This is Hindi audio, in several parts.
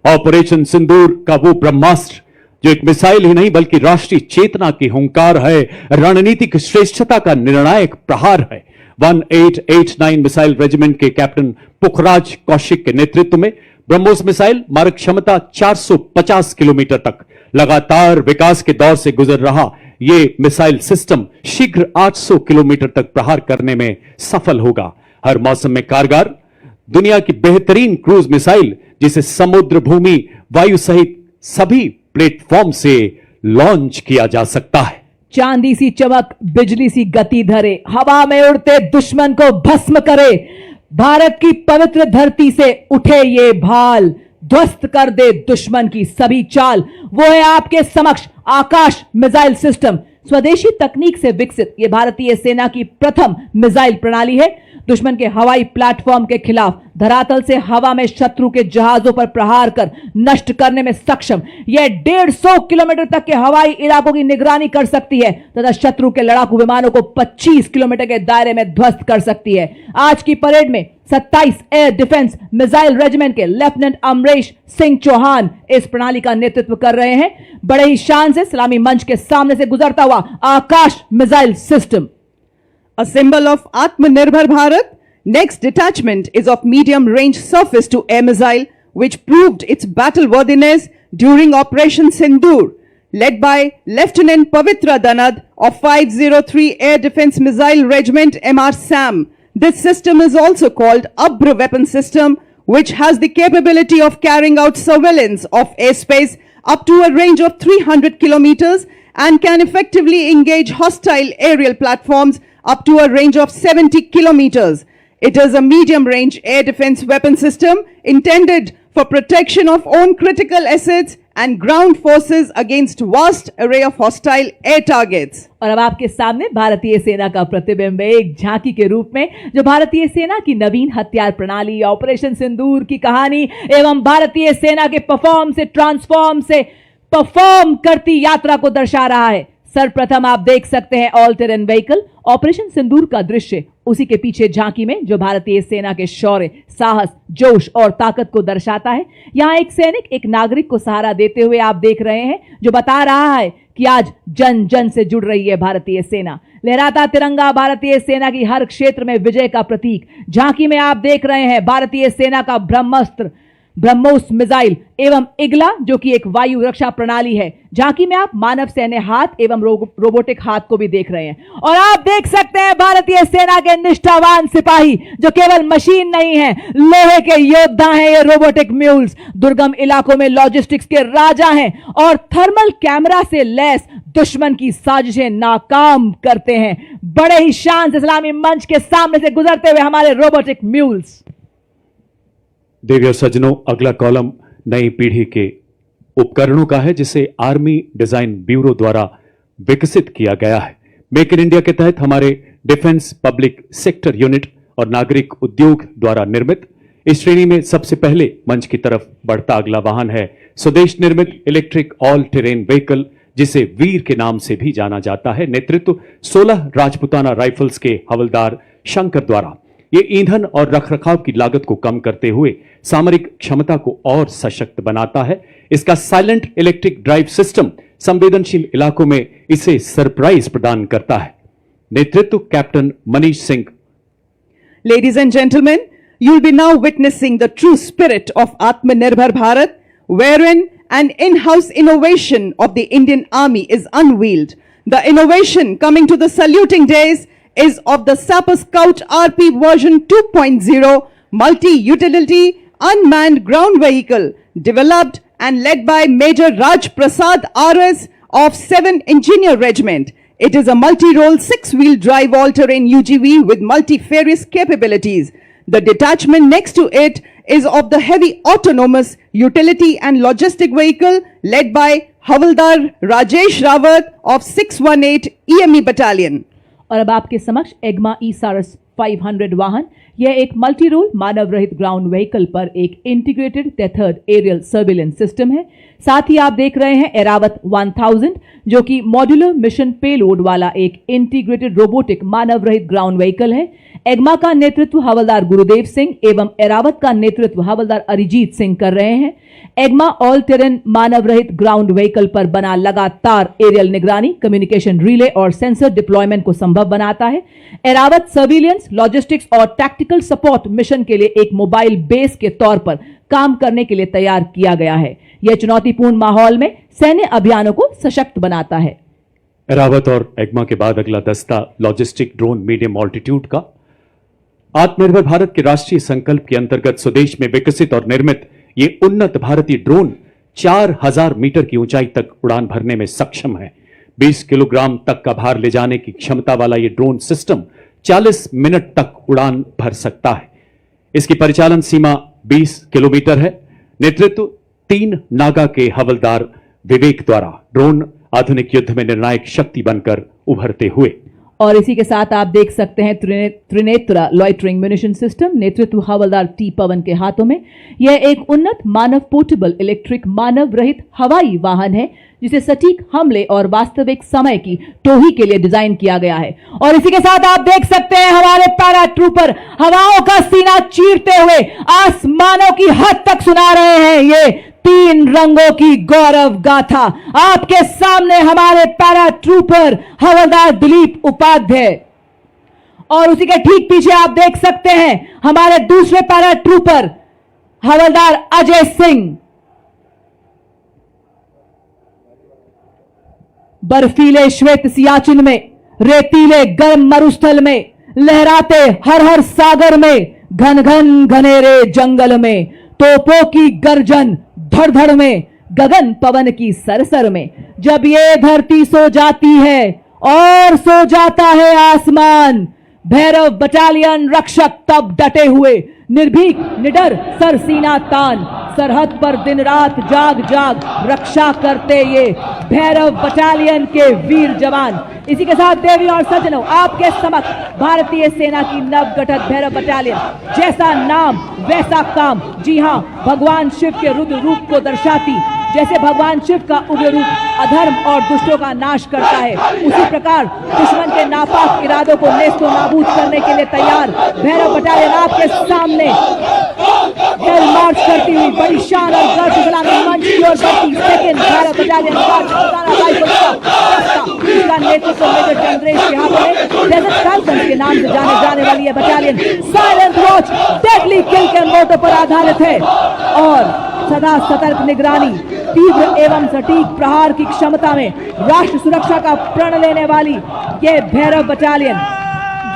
ऑपरेशन सिंदूर का वो ब्रह्मास्त्र जो एक मिसाइल ही नहीं बल्कि राष्ट्रीय चेतना की हुंकार है, रणनीतिक श्रेष्ठता का निर्णायक प्रहार है। 1889 मिसाइल रेजिमेंट के कैप्टन पुखराज कौशिक के नेतृत्व में ब्रह्मोस मिसाइल मारक क्षमता 450 किलोमीटर तक लगातार विकास के दौर से गुजर रहा यह मिसाइल सिस्टम शीघ्र 800 किलोमीटर तक प्रहार करने में सफल होगा। हर मौसम में कारगर दुनिया की बेहतरीन क्रूज मिसाइल जिसे समुद्र, भूमि, वायु सहित सभी प्लेटफॉर्म से लॉन्च किया जा सकता है। चांदी सी चमक, बिजली सी गति धरे, हवा में उड़ते दुश्मन को भस्म करे। भारत की पवित्र धरती से उठे ये भाल, ध्वस्त कर दे दुश्मन की सभी चाल। वो है आपके समक्ष आकाश मिसाइल सिस्टम। स्वदेशी तकनीक से विकसित यह भारतीय सेना की प्रथम मिसाइल प्रणाली है। दुश्मन के हवाई प्लेटफॉर्म के खिलाफ धरातल से हवा में शत्रु के जहाजों पर प्रहार कर नष्ट करने में सक्षम। यह 150 किलोमीटर तक के हवाई इलाकों की निगरानी कर सकती है तथा शत्रु के लड़ाकू विमानों को 25 किलोमीटर के दायरे में ध्वस्त कर सकती है। आज की परेड में 27 एयर डिफेंस मिसाइल रेजिमेंट के लेफ्टिनेंट अमरेश सिंह चौहान इस प्रणाली का नेतृत्व कर रहे हैं। बड़े ही शान से सलामी मंच के सामने से गुजरता हुआ Akash missile system. A symbol of Atmanirbhar Bharat, next detachment is of medium-range surface-to-air missile, which proved its battle-worthiness during Operation Sindoor, led by Lieutenant Pavitra Danad of 503 Air Defense Missile Regiment MR SAM. This system is also called Abra Weapon System, which has the capability of carrying out surveillance of airspace up to a range of 300 kilometers and can effectively engage hostile aerial platforms up to a range of 70 kilometers. It is a medium-range air defense weapon system intended for protection of own critical assets and ground forces against vast array of hostile air targets. और अब आपके सामने भारतीय सेना का प्रतिबिंब एक झांकी के रूप में जो भारतीय सेना की नवीन हथियार प्रणाली, ऑपरेशन सिंदूर की कहानी एवं भारतीय सेना के परफॉर्म से ट्रांसफॉर्म से परफॉर्म करती यात्रा को दर्शा रहा है। सर्वप्रथम आप देख सकते हैं ऑल टेरेन व्हीकल ऑपरेशन सिंदूर का दृश्य। उसी के पीछे झांकी में जो भारतीय सेना के शौर्य, साहस, जोश और ताकत को दर्शाता है। यहां एक सैनिक एक नागरिक को सहारा देते हुए आप देख रहे हैं जो बता रहा है कि आज जन जन से जुड़ रही है भारतीय सेना। लहराता तिरंगा भारतीय सेना की हर क्षेत्र में विजय का प्रतीक। झांकी में आप देख रहे हैं भारतीय सेना का ब्रह्मास्त्र ब्रह्मोस मिसाइल एवं इगला जो कि एक वायु रक्षा प्रणाली है। झांकी में आप मानव सैन्य हाथ एवं रोबोटिक हाथ को भी देख रहे हैं और आप देख सकते हैं भारतीय सेना के निष्ठावान सिपाही जो केवल मशीन नहीं है, लोहे के योद्धा हैं। ये रोबोटिक म्यूल्स दुर्गम इलाकों में लॉजिस्टिक्स के राजा हैं और थर्मल कैमरा से लैस दुश्मन की साजिशें नाकाम करते हैं। बड़े ही शान से सलामी मंच के सामने से गुजरते हुए हमारे रोबोटिक म्यूल्स। देवी और सज्जनों, अगला कॉलम नई पीढ़ी के उपकरणों का है जिसे आर्मी डिजाइन ब्यूरो द्वारा विकसित किया गया है। मेक इन इंडिया के तहत हमारे डिफेंस पब्लिक सेक्टर यूनिट और नागरिक उद्योग द्वारा निर्मित इस श्रेणी में सबसे पहले मंच की तरफ बढ़ता अगला वाहन है स्वदेश निर्मित इलेक्ट्रिक ऑल टेरेन व्हीकल जिसे वीर के नाम से भी जाना जाता है। नेतृत्व 16 राजपुताना राइफल्स के हवलदार शंकर द्वारा। ये ईंधन और रखरखाव की लागत को कम करते हुए सामरिक क्षमता को और सशक्त बनाता है। इसका साइलेंट इलेक्ट्रिक ड्राइव सिस्टम संवेदनशील इलाकों में इसे सरप्राइज प्रदान करता है। नेतृत्व captain Manish Singh. Ladies and gentlemen, you'll be now witnessing the true spirit of Atmanirbhar Bharat, wherein an in-house innovation of the Indian Army is unveiled. The innovation coming to the saluting days is of the Sapper Scout RP version 2.0 multi-utility unmanned ground vehicle developed and led by Major Raj Prasad RS of 7 Engineer Regiment. It is a multi-role 6-wheel drive all-terrain UGV with multifarious capabilities. The detachment next to it is of the heavy autonomous utility and logistic vehicle led by Havaldar Rajesh Rawat of 618 EME Battalion. और अब आपके समक्ष एग्मा ई-सारस 500 वाहन। यह एक मल्टी रोल मानव रहित ग्राउंड व्हीकल पर एक integrated tethered aerial surveillance system है। साथ ही आप देख रहे हैं एरावत 1000 जो कि मॉड्यूलर मिशन पेलोड वाला एक इंटीग्रेटेड रोबोटिक मानव रहित ग्राउंड व्हीकल है। एगमा का नेतृत्व हवलदार गुरुदेव सिंह एवं एरावत का नेतृत्व हवलदार अरिजीत सिंह कर रहे हैं। एगमा ऑल टेरेन मानव रहित ग्राउंड व्हीकल पर बना लगातार एरियल निगरानी, कम्युनिकेशन रिले और सेंसर डिप्लॉयमेंट को संभव बनाता है। एरावत सर्विलियंस, लॉजिस्टिक्स और टैक्टिकल सपोर्ट मिशन के लिए एक मोबाइल बेस के तौर पर काम करने के लिए तैयार किया गया है। यह चुनौतीपूर्ण माहौल में सैन्य अभियानों को सशक्त बनाता है। एरावत और एगमा के बाद अगला दस्ता लॉजिस्टिक ड्रोन मीडियम ऑल्टीट्यूड का। आत्मनिर्भर भारत के राष्ट्रीय संकल्प के अंतर्गत स्वदेश में विकसित और निर्मित ये उन्नत भारतीय ड्रोन 4000 मीटर की ऊंचाई तक उड़ान भरने में सक्षम है। 20 किलोग्राम तक का भार ले जाने की क्षमता वाला ये ड्रोन सिस्टम 40 मिनट तक उड़ान भर सकता है। इसकी परिचालन सीमा 20 किलोमीटर है। नेतृत्व 3 नागा के हवलदार विवेक द्वारा ड्रोन आधुनिक युद्ध में निर्णायक शक्ति बनकर उभरते हुए। और इसी के साथ आप देख सकते हैं त्रिनेत्र लॉइटरिंग म्यूनिशन सिस्टम, नेतृत्व हवलदार टी पवन के हाथों में। यह एक उन्नत मानव पोर्टेबल इलेक्ट्रिक मानव रहित हवाई वाहन है जिसे सटीक हमले और वास्तविक समय की टोही के लिए डिजाइन किया गया है। और इसी के साथ आप देख सकते हैं हमारे पैरा ट्रूपर हवाओं का सीना चीरते हुए आसमानों की हद तक सुना रहे हैं ये 3 रंगों की गौरव गाथा। आपके सामने हमारे पैरा ट्रूपर हवलदार दिलीप उपाध्याय और उसी के ठीक पीछे आप देख सकते हैं हमारे दूसरे पैरा ट्रूपर हवलदार अजय सिंह। बर्फीले श्वेत सियाचिन में, रेतीले गर्म मरुस्थल में, लहराते हर हर सागर में, घन घन घनेरे जंगल में, तोपों की गर्जन धड़ धड़ में, गगन पवन की सरसर में, जब ये धरती सो जाती है और सो जाता है आसमान, भैरव बटालियन रक्षक तब डटे हुए, निर्भीक निडर सरसीना तान, सरहद पर दिन रात जाग जाग रक्षा करते ये भैरव बटालियन के वीर जवान। इसी के साथ देवी और सज्जनों, आपके समक्ष भारतीय सेना की नवगठित भैरव बटालियन, जैसा नाम वैसा काम। जी हां, भगवान शिव के रुद्र रूप को दर्शाती, जैसे भगवान शिव का उग्र रूप अधर्म और दुष्टों का नाश करता है, उसी प्रकार दुश्मन के नापाक इरादों को नेस्तो नाबूद करने के लिए तैयार भैरव बटालियन आपके सामने जल मार्च करती हुई बड़ी शान और गर्व सलामी मंच की ओर बढ़ती सेकंड भैरव बटालियन इसका नेतृत्व मेजर चंद्रेश के हाथों में। डेजर्ट फैल्कन के नाम से जाने जाने वाली यह बटालियन साइलेंट वॉच, डेडली किल के मोटो पर आधारित है और सदा सतर्क निगरानी, तीव्र एवं सटीक प्रहार की क्षमता में राष्ट्र सुरक्षा का प्रण लेने वाली ये भैरव बटालियन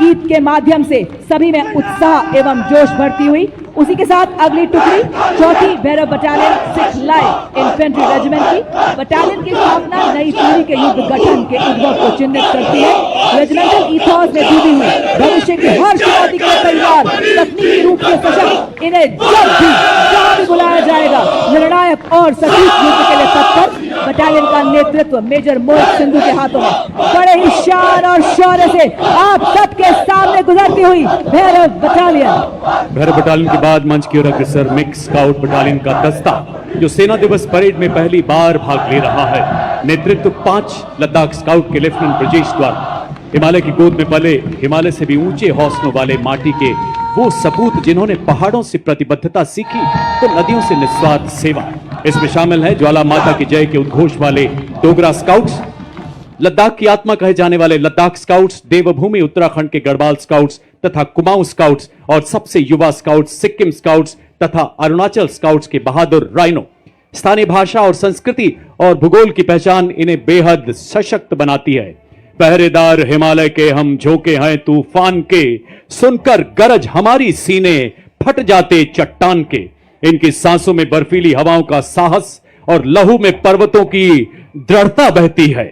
गीत के माध्यम से सभी में उत्साह एवं जोश भरती हुई। उसी के साथ अगली टुकड़ी चौथी Bhairav battalion 6 light infantry regiment की। बटालियन की स्थापना नई पीढ़ी के युद्ध गठन के उद्भव को चिन्हित करती है। रेजिमेंटल इथॉस में डूबी हुई भविष्य की हर चुनौती के तैयार, तकनीकी रूप से सशक्त, इन्हें जब भी जहां भी बुलाया जाएगा निर्णायक और सटीक युद्ध के लिए तत्पर। बटालियन का नेतृत्व मेजर मोहित सिंधु के हाथों में बड़े ही शान और शौर्य से आप सबके सामने गुजरती हुई भैरव बटालियन। भैरव बटालियन के बाद मंच की ओर अग्रसर मिक्स स्काउट बटालियन का दस्ता, जो सेना दिवस परेड में पहली बार भाग ले रहा है। नेतृत्व 5 लद्दाख स्काउट के लेफ्टिनेंट ब्रजेश द्वारा। हिमालय की गोद में पले, हिमालय से भी ऊंचे हौसलों वाले माटी के वो सपूत जिन्होंने पहाड़ों से प्रतिबद्धता सीखी तो नदियों से निस्वार्थ सेवा। इसमें शामिल है ज्वाला माता की जय के उद्घोष वाले डोगरा स्काउट्स, लद्दाख की आत्मा कहे जाने वाले लद्दाख स्काउट्स, देवभूमि उत्तराखंड के गढ़वाल स्काउट्स तथा कुमाऊं स्काउट्स और सबसे युवा स्काउट्स सिक्किम स्काउट्स तथा अरुणाचल स्काउट्स के बहादुर राइनो। स्थानीय भाषा और संस्कृति और भूगोल की पहचान इन्हें बेहद सशक्त बनाती है। पहरेदार हिमालय के हम झोंके हैं तूफान के, सुनकर गरज हमारी सीने फट जाते चट्टान के। इनकी सांसों में बर्फीली हवाओं का साहस और लहू में पर्वतों की दृढ़ता बहती है।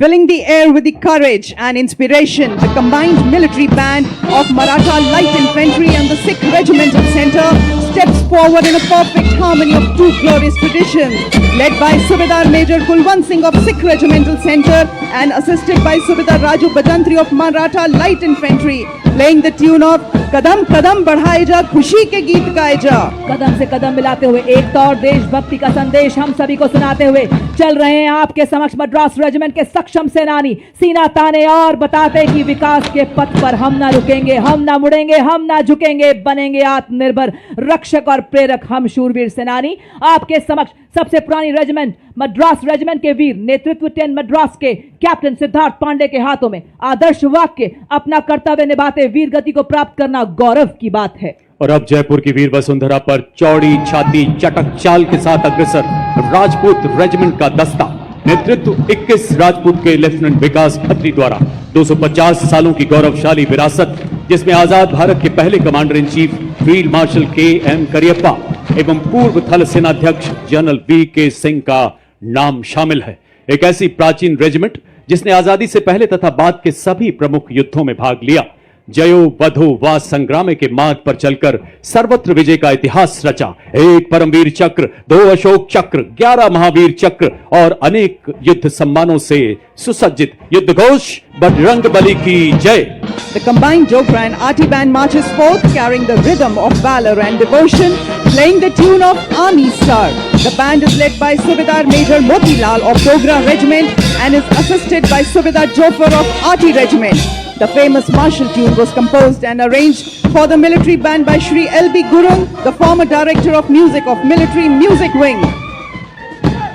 Filling the air with the courage and inspiration, the combined military band of Maratha Light Infantry and the Sikh Regimental Centre steps forward in a perfect harmony of two glorious traditions, led by Subedar Major Kulwant Singh of Sikh Regimental Centre and assisted by Subedar Raju Bajantri of Maratha Light Infantry, playing the tune of कदम कदम बढ़ाए जा, खुशी के गीत गाए जा। कदम से कदम मिलाते हुए एकता और देशभक्ति का संदेश हम सभी को सुनाते हुए चल रहे हैं आपके समक्ष मद्रास रेजिमेंट के सक्षम सेनानी, सीना ताने और बताते कि विकास के पथ पर हम ना रुकेंगे, हम ना मुड़ेंगे, हम ना झुकेंगे, बनेंगे आत्मनिर्भर रक्षक और प्रेरक हम शूरवीर सेनानी। आपके समक्ष सबसे पुरानी रेजिमेंट मद्रास रेजिमेंट के वीर नेतृत्व 10 मद्रास के कैप्टन सिद्धार्थ पांडे के हाथों में आदर्श वाक्य, अपना कर्तव्य निभाते वीर गति को प्राप्त करना गौरव की बात है। और अब जयपुर की वीर वसुंधरा पर चौड़ी छाती चटक चाल के साथ अग्रसर राजपूत रेजिमेंट का दस्ता, नेतृत्व 21 राजपूत के लेफ्टिनेंट विकास खत्री द्वारा 250 सालों की गौरवशाली विरासत, जिसमें आजाद भारत के पहले commander in chief field marshal KM. Cariappa एवं पूर्व थल सेनाध्यक्ष जनरल वी.के. सिंह का नाम शामिल है। एक ऐसी प्राचीन रेजिमेंट जिसने आजादी से पहले तथा बाद के सभी प्रमुख युद्धों में भाग लिया, जयो वधो वा संग्राम के मार्ग पर चलकर सर्वत्र विजय का इतिहास रचा। एक परमवीर चक्र, 2 अशोक चक्र, 11 महावीर चक्र और अनेक युद्ध सम्मानों से सुसज्जित युद्ध घोष बजरंगबली की जय। The combined Dogra and Arty band marches forth carrying the rhythm of valor and devotion, playing the tune of Army Star. The band is led by Subedar Major Motilal of Dogra Regiment and is assisted by Subedar Jofar of Arty Regiment. The famous martial tune was composed and arranged for the military band by Shri L.B. Gurung, the former director of music of Military Music Wing.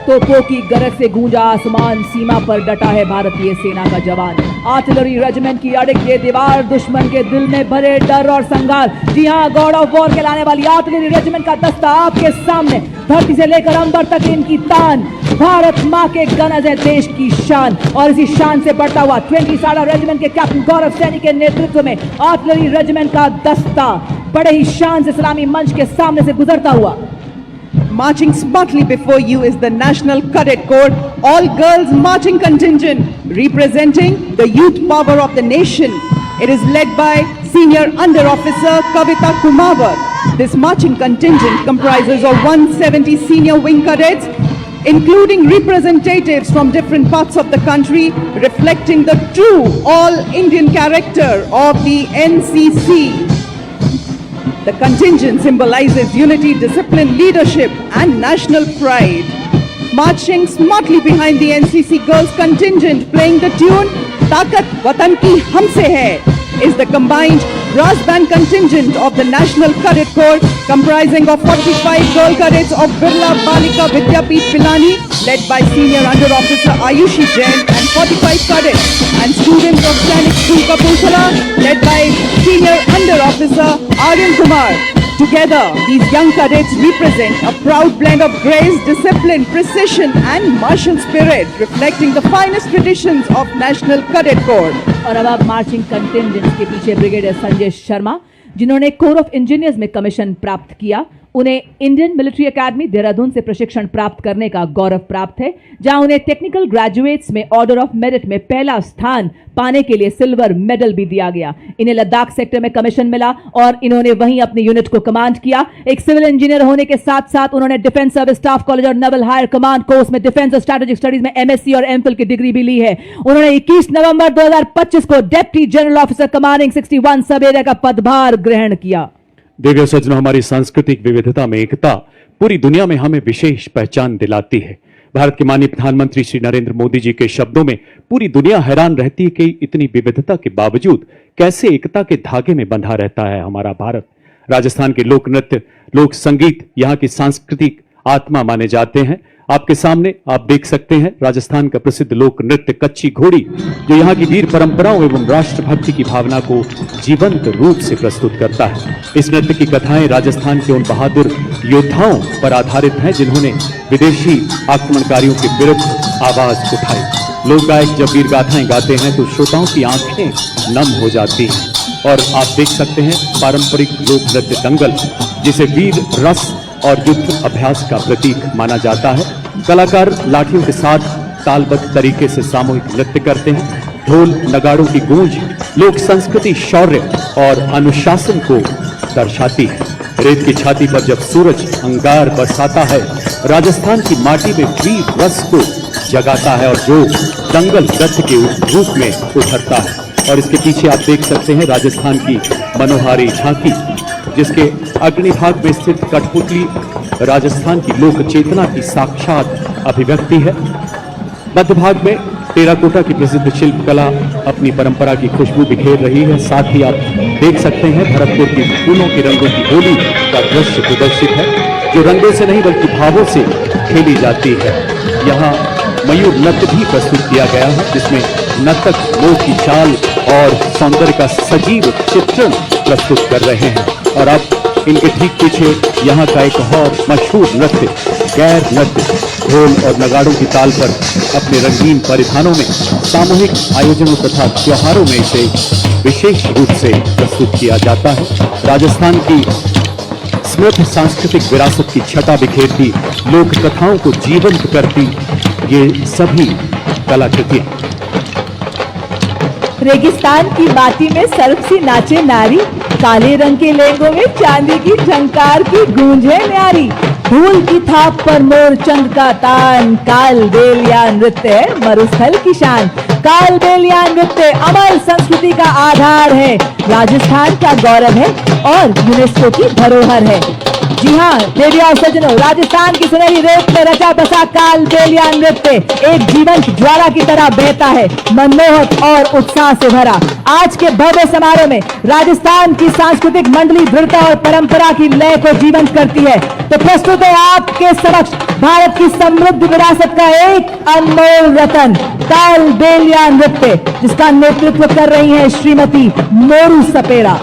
तोपों की गरज से गूंजा आसमान, सीमा पर डटा है भारतीय सेना का जवान। आर्टिलरी रेजिमेंट की अड़क ये दीवार, दुश्मन के दिल में भरे डर और संघार। जी हां, गॉड ऑफ वॉर कहलाने वाली आर्टिलरी रेजिमेंट का दस्ता आपके सामने, धरती से लेकर अंबर तक इनकी तान। भारत माँ के गनज है देश की शान, और इसी शान से बढ़ता हुआ 20 साला रेजिमेंट के कैप्टन गौरव सैनी के नेतृत्व में आर्टिलरी रेजिमेंट का दस्ता बड़े ही शान से सलामी मंच के सामने से गुजरता हुआ। Marching smartly before you is the National Cadet Corps, all girls marching contingent, representing the youth power of the nation. It is led by Senior Under Officer Kavita Kumawar. This marching contingent comprises of 170 senior wing cadets, including representatives from different parts of the country, reflecting the true all-Indian character of the NCC. The contingent symbolizes unity, discipline, leadership and national pride. Marching smartly behind the NCC girls contingent playing the tune Taakat Watan Ki Humse Hai is the combined brass band contingent of the National Cadet Corps, comprising of 45 girl cadets of Birla Balika Vidyapeeth Pilani, led by Senior Under Officer Ayushi Jain, and 45 cadets and students of Sainik School Kapurthala, led by Senior Under Officer Aryan Kumar. Together, these young cadets represent a proud blend of grace, discipline, precision and martial spirit, reflecting the finest traditions of National Cadet Corps. और अब मार्चिंग कंटिंजेंट के पीछे ब्रिगेडियर संजय शर्मा, जिन्होंने कोर ऑफ इंजीनियर्स में कमीशन प्राप्त किया, उन्हें इंडियन मिलिट्री एकेडमी देहरादून से प्रशिक्षण प्राप्त करने का गौरव प्राप्त है, जहां उन्हें टेक्निकल ग्रेजुएट्स में ऑर्डर ऑफ मेरिट में पहला स्थान पाने के लिए सिल्वर मेडल भी दिया गया। इन्हें लद्दाख सेक्टर में कमीशन मिला और इन्होंने वहीं अपनी यूनिट को कमांड किया। एक सिविल इंजीनियर होने के साथ साथ उन्होंने डिफेंस सर्विस स्टाफ कॉलेज और नेवल हायर कमांड कोर्स में डिफेंस और स्ट्रेटेजिक स्टडीज में एमएससी और एमफिल की डिग्री भी ली है। उन्होंने 21 नवंबर 2025 को डिप्टी जनरल ऑफिसर कमांडिंग 61 सब एरिया का पदभार ग्रहण किया। देवियों सज्जनों, हमारी सांस्कृतिक विविधता में एकता पूरी दुनिया में हमें विशेष पहचान दिलाती है। भारत के माननीय प्रधानमंत्री श्री नरेंद्र मोदी जी के शब्दों में पूरी दुनिया हैरान रहती है कि इतनी विविधता के बावजूद कैसे एकता के धागे में बंधा रहता है हमारा भारत। राजस्थान के लोक नृत्य, लोक संगीत यहाँ की सांस्कृतिक आत्मा माने जाते हैं। आपके सामने आप देख सकते हैं राजस्थान का प्रसिद्ध लोक नृत्य कच्ची घोड़ी, जो यहाँ की वीर परंपराओं एवं राष्ट्रभक्ति की भावना को जीवंत रूप से प्रस्तुत करता है। इस नृत्य की कथाएं राजस्थान के उन बहादुर योद्धाओं पर आधारित हैं जिन्होंने विदेशी आक्रमणकारियों के विरुद्ध आवाज उठाई। लोक गायक जब वीर गाथाएं गाते हैं तो श्रोताओं की आंखें नम हो जाती हैं। और आप देख सकते हैं पारंपरिक लोक नृत्य दंगल, जिसे वीर रस और युद्ध अभ्यास का प्रतीक माना जाता है। कलाकार लाठियों के साथ तालबद्ध तरीके से सामूहिक नृत्य करते हैं। ढोल नगाड़ों की गूंज लोक संस्कृति, शौर्य और अनुशासन को दर्शाती है। रेत की छाती पर जब सूरज अंगार बरसाता है, राजस्थान की माटी में वीर रस को जगाता है और जो दंगल नृत्य के रूप में उभरता है। और इसके पीछे आप देख सकते हैं राजस्थान की मनोहारी झांकी, जिसके अग्नि भाग में स्थित कठपुतली राजस्थान की लोक चेतना की साक्षात अभिव्यक्ति है। मध्य भाग में टेराकोटा की प्रसिद्ध शिल्पकला अपनी परंपरा की खुशबू बिखेर रही है। साथ ही आप देख सकते हैं भरतपुर की फूलों के रंगों की होली का दृश्य प्रदर्शित है, जो रंगों से नहीं बल्कि भावों से खेली जाती है। यहाँ मयूर नृत्य भी प्रस्तुत किया गया है, जिसमें नर्तक लोक की चाल और सौंदर्य का सजीव चित्रण प्रस्तुत कर रहे हैं। और अब इनके ठीक पीछे यहाँ का एक और मशहूर नृत्य गैर नृत्य ढोल और नगाड़ों की ताल पर अपने रंगीन परिधानों में सामूहिक आयोजनों तथा त्योहारों में इसे विशेष रूप से प्रस्तुत किया जाता है। राजस्थान की समृद्ध सांस्कृतिक विरासत की छटा बिखेरती, लोक कथाओं को जीवंत करती ये सभी कलाकृतियां। रेगिस्तान की माटी में सर्प सी नाचे नारी, काले रंग के लहंगों में चांदी की झंकार की गूंज है न्यारी। फूल की थाप पर मोर चंद का तान, काल बेलिया नृत्य है मरुस्थल की शान। काल बेलिया नृत्य अमर संस्कृति का आधार है, राजस्थान का गौरव है और यूनेस्को की धरोहर है। जी हाँ देवी और सज्जनों, राजस्थान की सुनहरी रेत में रचा बसा काल बेलिया नृत्य एक जीवंत ज्वाला की तरह बहता है, मनमोहक और उत्साह से भरा। आज के भव्य समारोह में राजस्थान की सांस्कृतिक मंडली दृढ़ता और परंपरा की लय को जीवंत करती है। तो प्रस्तुत है आपके समक्ष भारत की समृद्ध विरासत का एक अनमोल रतन, काल बेलिया नृत्य, जिसका नेतृत्व कर रही है श्रीमती मोरू सपेरा।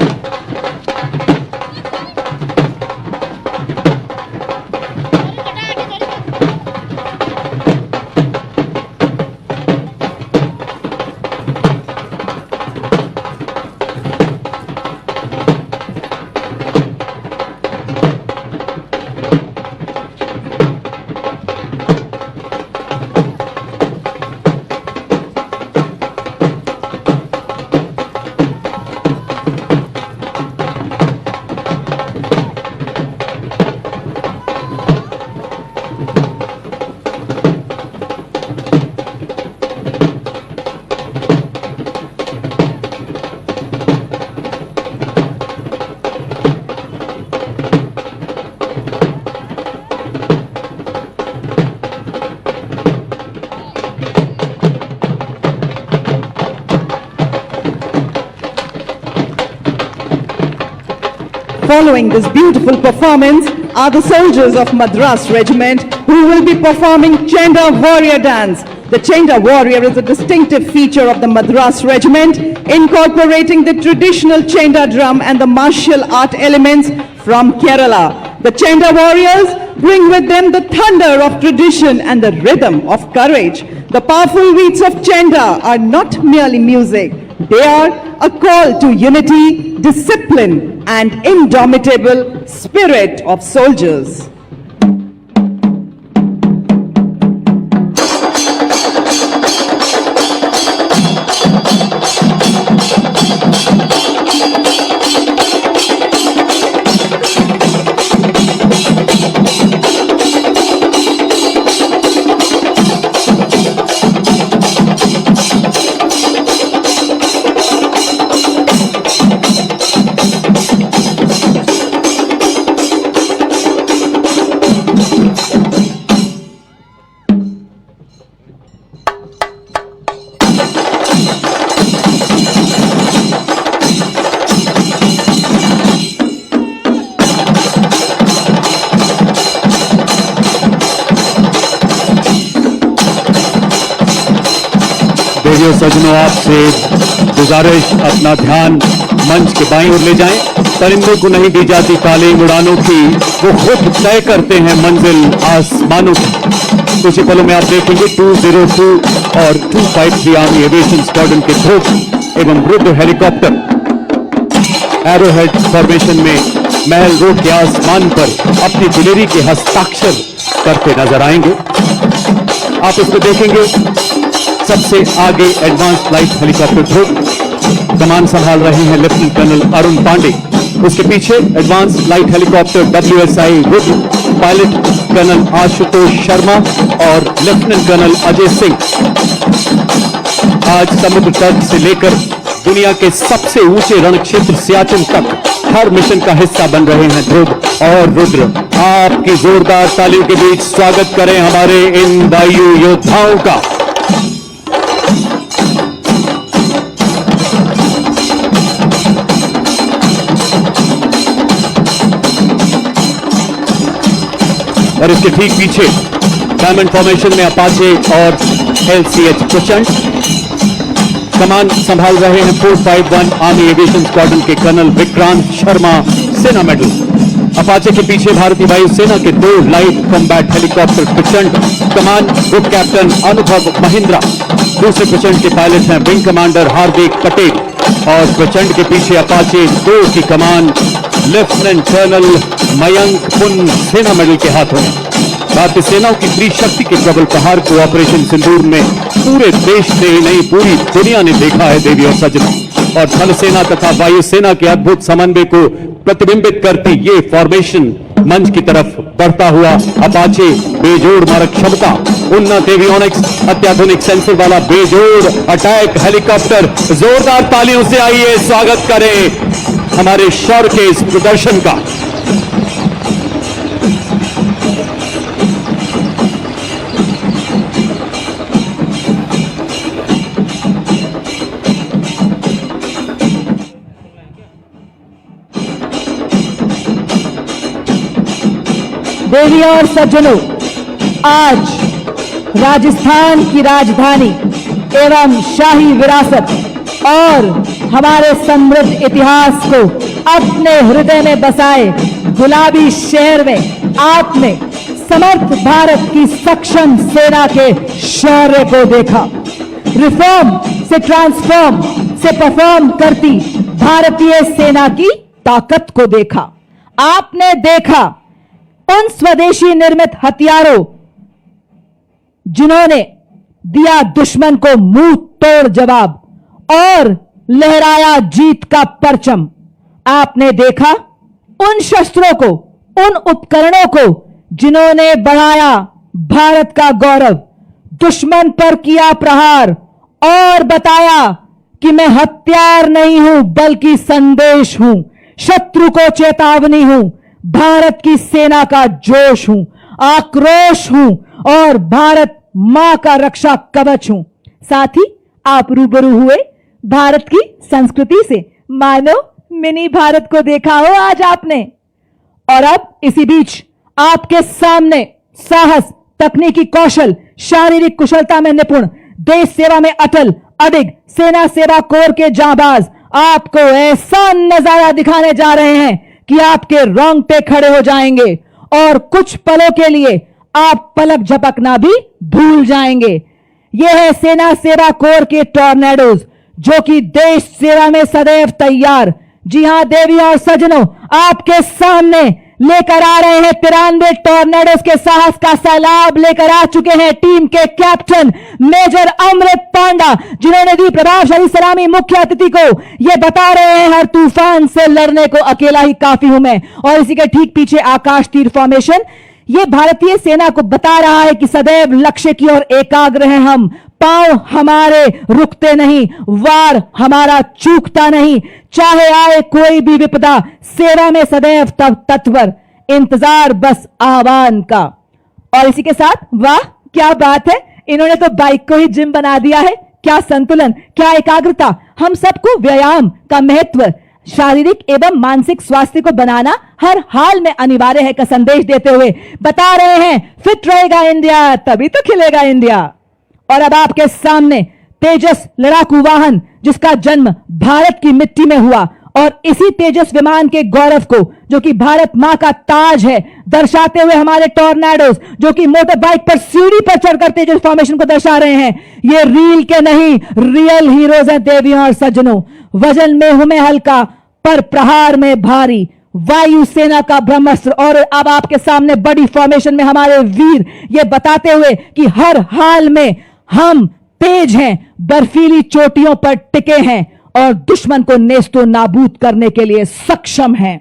Following this beautiful performance are the soldiers of Madras Regiment who will be performing Chenda Warrior Dance. The Chenda Warrior is a distinctive feature of the Madras Regiment, incorporating the traditional Chenda drum and the martial art elements from Kerala. The Chenda Warriors bring with them the thunder of tradition and the rhythm of courage. The powerful beats of Chenda are not merely music. They are a call to unity, discipline, and indomitable spirit of soldiers. देवियों सज्जनों, आपसे गुजारिश अपना ध्यान मंच के बाईं ओर ले जाएं। परिंदों को नहीं दी जाती तालीम उड़ानों की, वो खुद तय करते हैं मंजिल आसमानों की। कुछ ही पलों में आप देखेंगे 202 और 253 आर्मी एविएशन स्क्वाड्रन के तोप एवं वृद्ध हेलीकॉप्टर एरोहेड फॉर्मेशन में महल रोड के आसमान पर अपनी दिलेरी के हस्ताक्षर करते नजर आएंगे। आप इसमें देखेंगे सबसे आगे एडवांस लाइट हेलीकॉप्टर ग्रुप कमान संभाल रहे हैं लेफ्टिनेंट कर्नल अरुण पांडे। उसके पीछे advance light helicopter WSI Rudra pilot colonel Ashutosh Sharma और लेफ्टिनेंट कर्नल अजय सिंह। आज समुद्र तट से लेकर दुनिया के सबसे ऊंचे रण क्षेत्र सियाचिन तक हर मिशन का हिस्सा बन रहे हैं ध्रुव और रुद्र। आपकी जोरदार तालियों के बीच स्वागत करें हमारे इन वायु योद्धाओं का। और इसके ठीक पीछे डायमंड फॉर्मेशन में अपाचे और LCH प्रचंड कमान संभाल रहे हैं 451 आर्मी एविएशन स्क्वाड्रन के कर्नल विक्रांत शर्मा, सेना मेडल। अपाचे के पीछे भारतीय वायुसेना के 2 लाइट कॉम्बैट हेलीकॉप्टर प्रचंड कमान ग्रुप कैप्टन अनुभव महिंद्रा। दूसरे प्रचंड के पायलट हैं विंग कमांडर हार्दिक पटेल और प्रचंड के पीछे अपाचे 2 की कमान लेफ्टिनेंट कर्नल मयंक पुन, सेना मेडल के हाथों में। भारतीय सेनाओं की त्रिशक्ति के प्रबल प्रहार को ऑपरेशन सिंदूर में पूरे देश से ही नहीं पूरी दुनिया ने देखा है देवी और सज्जनों। और थल सेना तथा वायुसेना के अद्भुत समन्वय को प्रतिबिंबित करती ये फॉर्मेशन मंच की तरफ बढ़ता हुआ अपाचे बेजोड़ मारक क्षमता, उन्नत एवियोनिक्स, अत्याधुनिक सेंसर वाला बेजोड़ अटैक हेलीकॉप्टर। जोरदार तालियों से आइए स्वागत करें हमारे शौर्य के इस प्रदर्शन का। देवी और सज्जनों, आज राजस्थान की राजधानी एवं शाही विरासत और हमारे समृद्ध इतिहास को अपने हृदय में बसाए गुलाबी शहर में आपने समर्थ भारत की सक्षम सेना के शौर्य को देखा। रिफॉर्म से ट्रांसफॉर्म से परफॉर्म करती भारतीय सेना की ताकत को देखा। आपने देखा उन स्वदेशी निर्मित हथियारों जिन्होंने दिया दुश्मन को मुंह तोड़ जवाब और लहराया जीत का परचम। आपने देखा उन शस्त्रों को, उन उपकरणों को जिन्होंने बढ़ाया भारत का गौरव, दुश्मन पर किया प्रहार और बताया कि मैं हथियार नहीं हूं बल्कि संदेश हूं, शत्रु को चेतावनी हूं, भारत की सेना का जोश हूं, आक्रोश हूं और भारत मां का रक्षा कवच हूं। साथ ही आप रूबरू हुए भारत की संस्कृति से, मानो मिनी भारत को देखा हो आज आपने। और अब इसी बीच आपके सामने साहस, तकनीकी कौशल, शारीरिक कुशलता में निपुण, देश सेवा में अटल अडिग सेना सेवा कोर के जांबाज आपको ऐसा नजारा दिखाने जा रहे हैं कि आपके रोंगटे खड़े हो जाएंगे और कुछ पलों के लिए आप पलक झपकना भी भूल जाएंगे। यह है सेना सेवा कोर के टॉर्नेडोज जो कि देश सेवा में सदैव तैयार। जी हां देवी और सज्जनों, आपके सामने लेकर आ रहे हैं 93 टॉर्नेडोज के साहस का सैलाब लेकर आ चुके हैं टीम के कैप्टन मेजर अमृत पांडा, जिन्होंने दी प्रभावशाली सलामी मुख्य अतिथि को। ये बता रहे हैं हर तूफान से लड़ने को अकेला ही काफी हूं मैं। और इसी के ठीक पीछे आकाश तीर फॉर्मेशन, ये भारतीय सेना को बता रहा है कि सदैव लक्ष्य की ओर एकाग्र हैं हम, पांव हमारे रुकते नहीं, वार हमारा चूकता नहीं, चाहे आए कोई भी विपदा, सेवा में सदैव तत्पर, इंतजार बस आह्वान का। और इसी के साथ वाह क्या बात है, इन्होंने तो बाइक को ही जिम बना दिया है। क्या संतुलन, क्या एकाग्रता। हम सबको व्यायाम का महत्व, शारीरिक एवं मानसिक स्वास्थ्य को बनाना हर हाल में अनिवार्य है का संदेश देते हुए बता रहे हैं फिट रहेगा इंडिया तभी तो खिलेगा इंडिया। और अब आपके सामने तेजस लड़ाकू वाहन जिसका जन्म भारत की मिट्टी में हुआ और इसी तेजस विमान के गौरव को जो कि भारत मां का ताज है दर्शाते हुए हमारे टॉर्नेडोज जो कि मोटर बाइक पर सीढ़ी पर चढ़कर तेजस फॉर्मेशन को दर्शा रहे हैं। ये रील के नहीं रियल हीरोज हैं देवियों और सज्जनों। वजन में हूं मैं हल्का पर प्रहार में भारी, वायुसेना का ब्रह्मास्त्र। और अब आपके सामने बड़ी फॉर्मेशन में हमारे वीर ये बताते हुए कि हर हाल में हम तेज हैं, बर्फीली चोटियों पर टिके हैं और दुश्मन को नेस्तो नाबूद करने के लिए सक्षम हैं।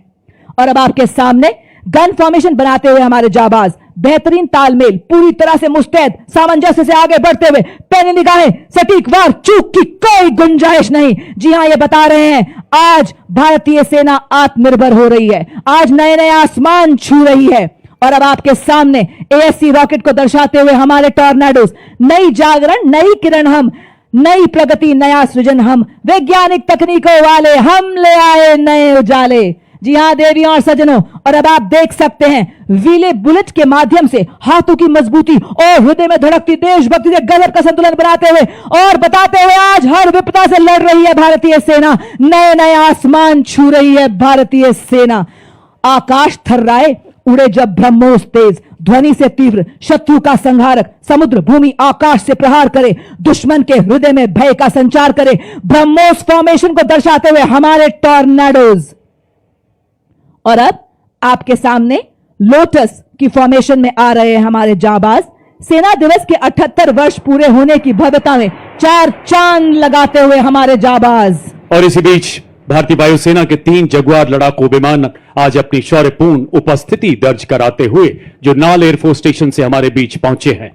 और अब आपके सामने गन फॉर्मेशन बनाते हुए हमारे जाबाज बेहतरीन तालमेल, पूरी तरह से मुस्तैद, सामंजस्य से आगे बढ़ते हुए, पैनी निगाहें, सटीक वार, चूक की कोई गुंजाइश नहीं। जी हां, ये बता रहे हैं आज भारतीय सेना आत्मनिर्भर हो रही है, आज नए नए आसमान छू रही है। और अब आपके सामने एएससी रॉकेट को दर्शाते हुए हमारे टॉर्नेडोज, नई जागरण, नई किरण हम, नई प्रगति, नया सृजन हम, वैज्ञानिक तकनीकों वाले हम ले आए नए उजाले। जी हां देवियों और सज्जनों, और अब आप देख सकते हैं व्हीले बुलेट के माध्यम से हाथों की मजबूती और हृदय में धड़कती देशभक्ति से गजब का संतुलन बनाते हुए और बताते हुए आज हर विपदा से लड़ रही है भारतीय सेना, नए नए आसमान छू रही है भारतीय सेना। आकाश थर्राए, उड़े जब ब्रह्मोस तेज, ध्वनि से तीव्र, शत्रु का संहारक, समुद्र भूमि आकाश से प्रहार करे, दुश्मन के हृदय में भय का संचार करे, ब्रह्मोस फॉर्मेशन को दर्शाते हुए हमारे टॉर्नेडोज। और अब आपके सामने लोटस की फॉर्मेशन में आ रहे हैं हमारे जाबाज, सेना दिवस के 78 वर्ष पूरे होने की भव्यता में चार चांद लगाते हुए हमारे जाबाज। और इसी बीच भारतीय वायुसेना के 3 जगुआर लड़ाकू विमान आज अपनी शौर्यपूर्ण उपस्थिति दर्ज कराते हुए जो नाल एयरफोर्स स्टेशन से हमारे बीच पहुंचे हैं।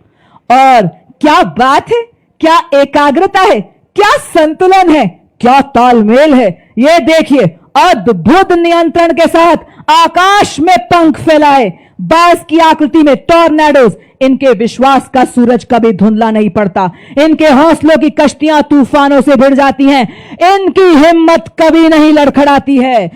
और क्या बात है, क्या एकाग्रता है, क्या संतुलन है, क्या तालमेल है। ये देखिए, अद्भुत नियंत्रण के साथ आकाश में पंख फैलाए, बाज की आकृति में टॉर्नेडोज, इनके विश्वास का सूरज कभी धुंधला नहीं पड़ता, इनके हौसलों की कश्तियां तूफानों से भिड़ जाती हैं, इनकी हिम्मत कभी नहीं लड़खड़ाती है।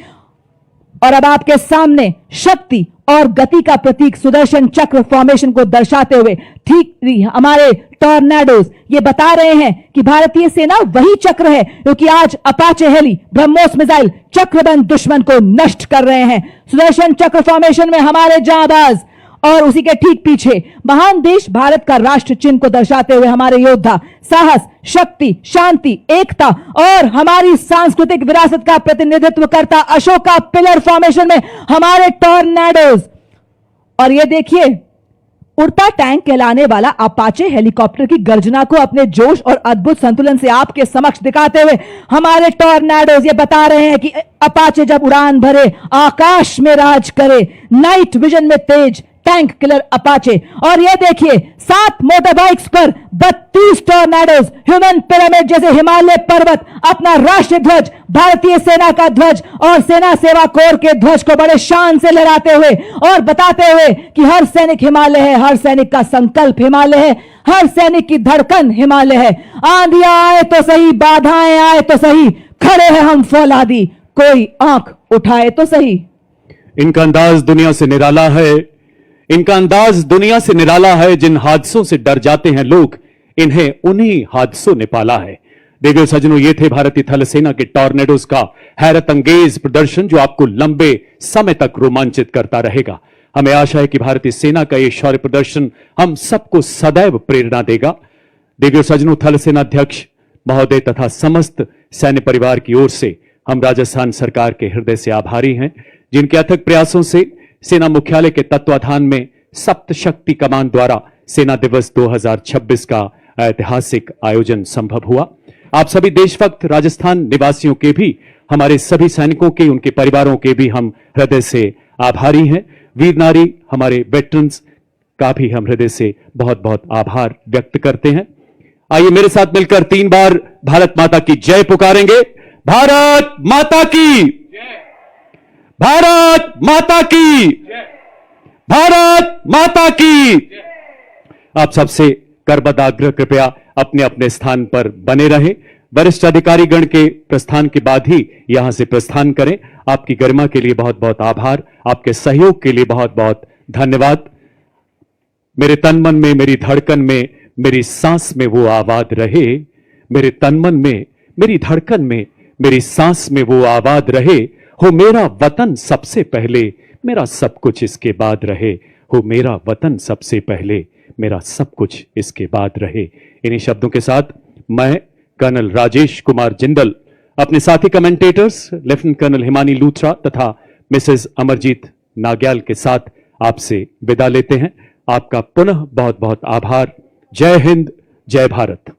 और अब आपके सामने शक्ति और गति का प्रतीक सुदर्शन चक्र फॉर्मेशन को दर्शाते हुए ठीक हमारे टॉर्नेडोज ये बता रहे हैं कि भारतीय सेना वही चक्र है क्योंकि आज अपाचे हेली, ब्रह्मोस मिसाइल चक्रबंद दुश्मन को नष्ट कर रहे हैं। सुदर्शन चक्र फॉर्मेशन में हमारे जाबाज और उसी के ठीक पीछे महान देश भारत का राष्ट्र चिन्ह को दर्शाते हुए हमारे योद्धा, साहस, शक्ति, शांति, एकता और हमारी सांस्कृतिक विरासत का प्रतिनिधित्व करता अशोका पिलर फॉर्मेशन में हमारे टॉर्नेडोज। और ये देखिए, उड़ता टैंक कहलाने वाला अपाचे हेलीकॉप्टर की गर्जना को अपने जोश और अद्भुत संतुलन से आपके समक्ष दिखाते हुए हमारे टॉर्नेडोज ये बता रहे हैं कि अपाचे जब उड़ान भरे आकाश में राज करे, नाइट विजन में तेज, टैंक किलर अपाचे। और ये देखिए, 7 मोटर बाइक्स पर 32 टॉर्नेडोज, ह्यूमन पिरामिड जैसे हिमालय पर्वत, अपना राष्ट्रीय ध्वज, भारतीय सेना का ध्वज और सेना सेवा कोर के ध्वज को बड़े शान से लहराते हुए और बताते हुए कि हर सैनिक हिमालय है, हर सैनिक का संकल्प हिमालय है, हर सैनिक की धड़कन हिमालय है। आंधियां आए तो सही, बाधाएं आए तो सही, खड़े हैं हम फौलादी, कोई आंख उठाए तो सही। इनका अंदाज दुनिया से निराला है, इनका अंदाज दुनिया से निराला है। जिन हादसों से डर जाते हैं लोग, इन्हें उन्हीं हादसों ने पाला है। देवियों सज्जनों, ये थे भारतीय थल सेना के टॉर्नेडोज का हैरत अंगेज प्रदर्शन जो आपको लंबे समय तक रोमांचित करता रहेगा। हमें आशा है कि भारतीय सेना का यह शौर्य प्रदर्शन हम सबको सदैव प्रेरणा देगा। देवियों सज्जनों, थल सेना अध्यक्ष महोदय तथा समस्त सैन्य परिवार की ओर से हम राजस्थान सरकार के हृदय से आभारी हैं, जिनके अथक प्रयासों से सेना मुख्यालय के तत्वाधान में सप्त शक्ति कमान द्वारा सेना दिवस 2026 का ऐतिहासिक आयोजन संभव हुआ। आप सभी देशभक्त राजस्थान निवासियों के भी, हमारे सभी सैनिकों के, उनके परिवारों के भी हम हृदय से आभारी हैं। वीर नारी हमारे वेटरन्स का भी हम हृदय से बहुत बहुत आभार व्यक्त करते हैं। आइए मेरे साथ मिलकर 3 बार भारत माता की जय पुकारेंगे। भारत माता की, भारत माता की, भारत माता की। आप सबसे करबद्ध आग्रह, कृपया अपने अपने स्थान पर बने रहें। वरिष्ठ अधिकारी गण के प्रस्थान के बाद ही यहां से प्रस्थान करें। आपकी गरिमा के लिए बहुत बहुत आभार, आपके सहयोग के लिए बहुत बहुत धन्यवाद। मेरे तन मन में, मेरी धड़कन में, मेरी सांस में वो आवाज रहे, मेरे तन मन में, मेरी धड़कन में, मेरी सांस में वो आवाज रहे, हो मेरा वतन सबसे पहले, मेरा सब कुछ इसके बाद रहे, हो मेरा वतन सबसे पहले, मेरा सब कुछ इसके बाद रहे। इन्हीं शब्दों के साथ मैं कर्नल राजेश कुमार जिंदल अपने साथी commentators lieutenant colonel Himani Luthra तथा मिसेस अमरजीत नाग्याल के साथ आपसे विदा लेते हैं। आपका पुनः बहुत बहुत आभार। जय हिंद, जय भारत।